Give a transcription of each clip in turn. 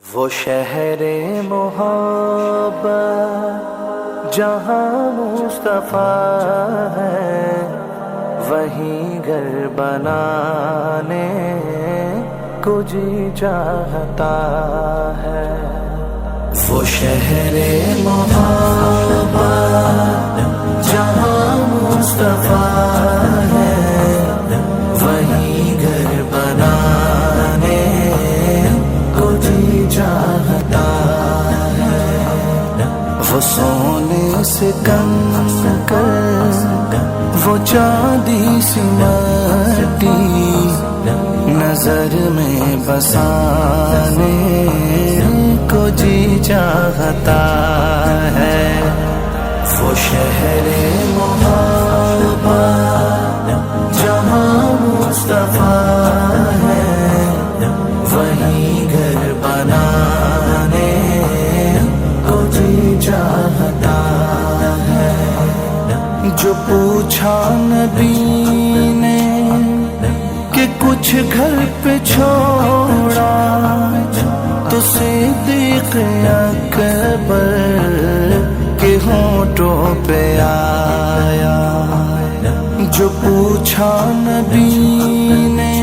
وہ شہر محبت جہاں مصطفیٰ ہے، وہیں گھر بنانے کو جی چاہتا ہے۔ وہ شہر محبت جہاں مصطفیٰ ہے، وہیں گھر بنانے کو جی چاہتا ہے۔ وہ سونے سے کم کر، وہ چاندی سی مٹی نظر میں بسانے کو جی چاہتا ہے۔ وہ شہر محبت جہاں مصطفیٰ ہے، وہیں گھر بنانے کو جی چاہتا ہے۔ جو پوچھا نبی نے کہ کچھ گھر پہ چھوڑا، تو صدیق اکبر کے ہونٹوں پہ آیا۔ جو پوچھا نبی نے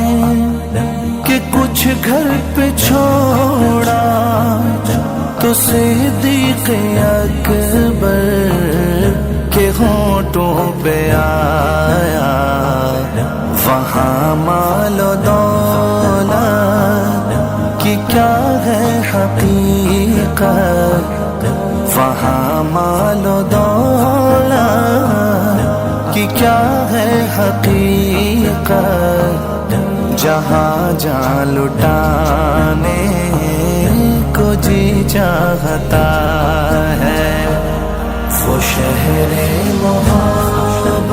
کہ کچھ گھر پہ چھوڑا، تو صدیق اکبر کے ہونٹوں پہ آیا۔ وہاں مال و دولت کی کیا ہے حقیقت، وہاں مال و دولت کی کیا ہے حقیقت، جہاں جان لٹانے کو جی چاہتا ہے۔ وہ شہر محبت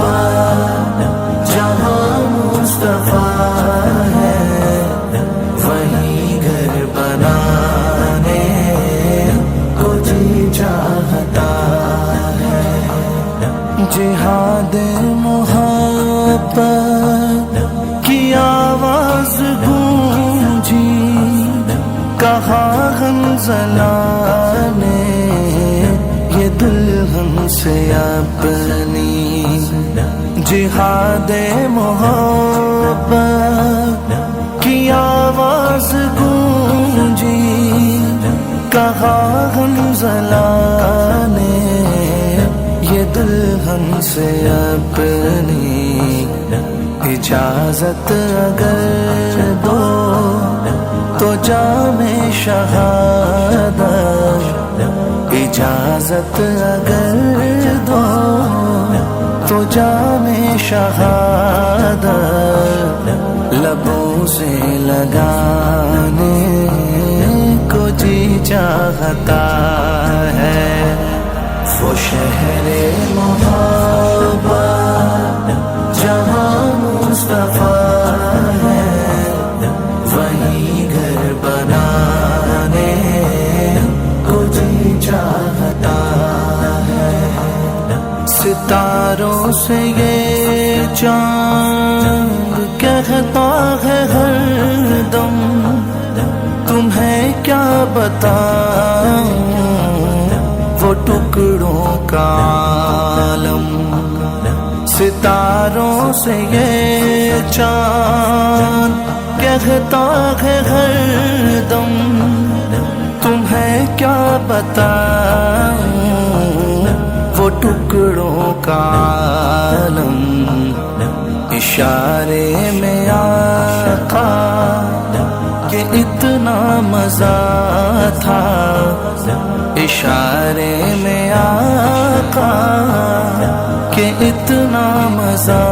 جہاں مصطفیٰ ہے، وہیں گھر بنانے کو جی چاہتا ہے۔ جہاد محبت کی آواز گونجی، کہا حنظلہ نے یہ دلہن سے اپنی۔ جہاد محبت کی آواز گونجی، کہا حنظلہ نے یہ دلہن سے اپنی۔ اجازت اگر دو تو جام شہادت، اجازت اگر دو تو جام شہادت لبوں سے لگانے کو جی چاہتا ہے۔ وہ شہر محبت جہاں مصطفیٰ ہے، وہیں گھر بنانے کو جی چاہتا ہے۔ ستاروں سے یہ چاند کہتا ہے ہر دم، تمہیں کیا بتاؤں وہ ٹکڑوں کا عالم۔ ستاروں سے یہ چاند کہتا ہے ہر دم، تمہیں کیا بتاؤں وہ ٹکڑوں کا عالم۔ اشارے میں آقا کہ اتنا مزہ تھا، اشارے میں آقا کہ اتنا مزہ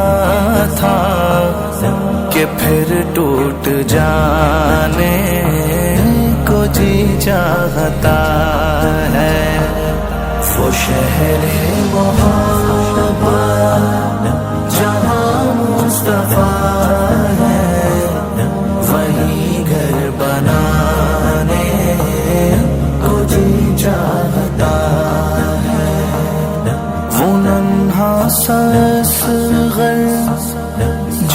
تھا، کہ پھر ٹوٹ جانے کو جی چاہتا ہے۔ وہ شہر محبت جہاں مصطفیٰ ہے، وہیں گھر بنانے کو جی چاہتا ہے۔ وہ ننھا سا اصغر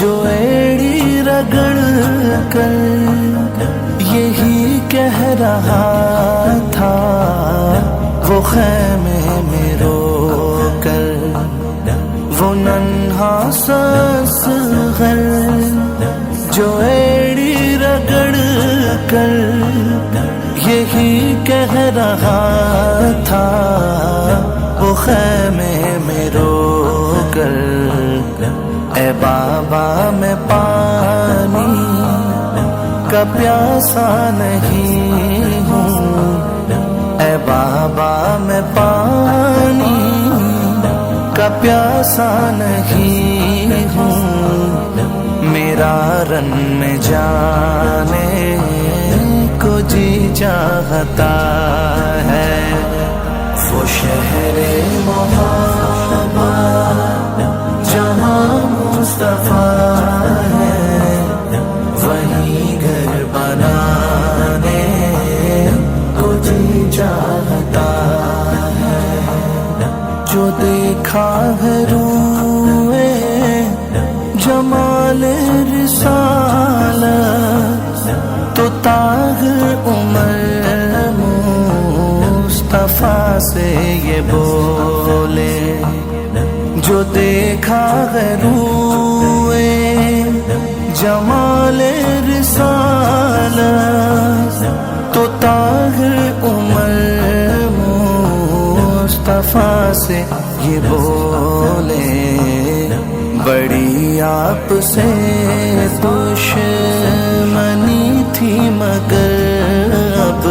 جو ایڑی رگڑ کر یہی کہہ کہہ رہا تھا وہ خیمے میں رو کر، وہ ننھا سا اصغر جو ایڑی رگڑ کر یہی کہہ رہا تھا وہ خیمے میں رو کر، اے بابا میں پانی کا پیاسا نہیں ہوں، اے بابا میں پانی کا پیاسا نہیں ہوں، میرا رن میں جانے کو جی چاہتا ہے، وہ شہر محبت جہاں مصطفیٰ ہے، وہیں گھر بنانے کو جی چاہتا ہے، جو دیکھا ہے روئے جمال رسالت تو طاہر عمر مصطفیٰ سے یہ بولے، جو دیکھا ہے روئے جمال رسالت تو طاہر عمر مصطفیٰ سے یہ بولے، بڑی آپ سے دشمنی تھی مگر اب،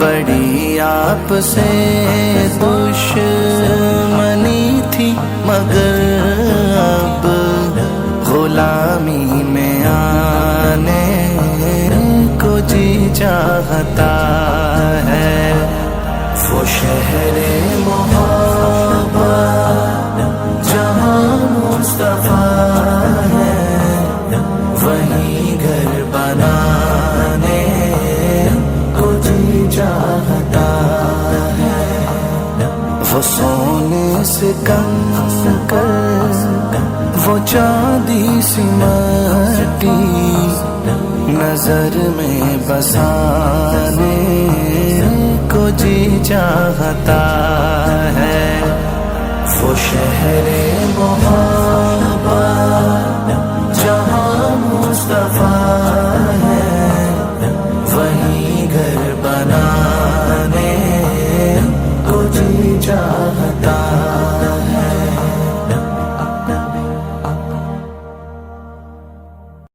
بڑی آپ سے دشمنی تھی مگر اب، غلامی میں آنے کو جی چاہتا ہے، وہ شہر محبت جہاں مصطفیٰ ہے، وہیں گھر بنانے کو جی چاہتا ہے، وہ سونے سے کم کر وہ چاندی سی مٹی نظر میں بسانے کو جی چاہتا ہے، وہ شہر محبت جہاں مصطفیٰ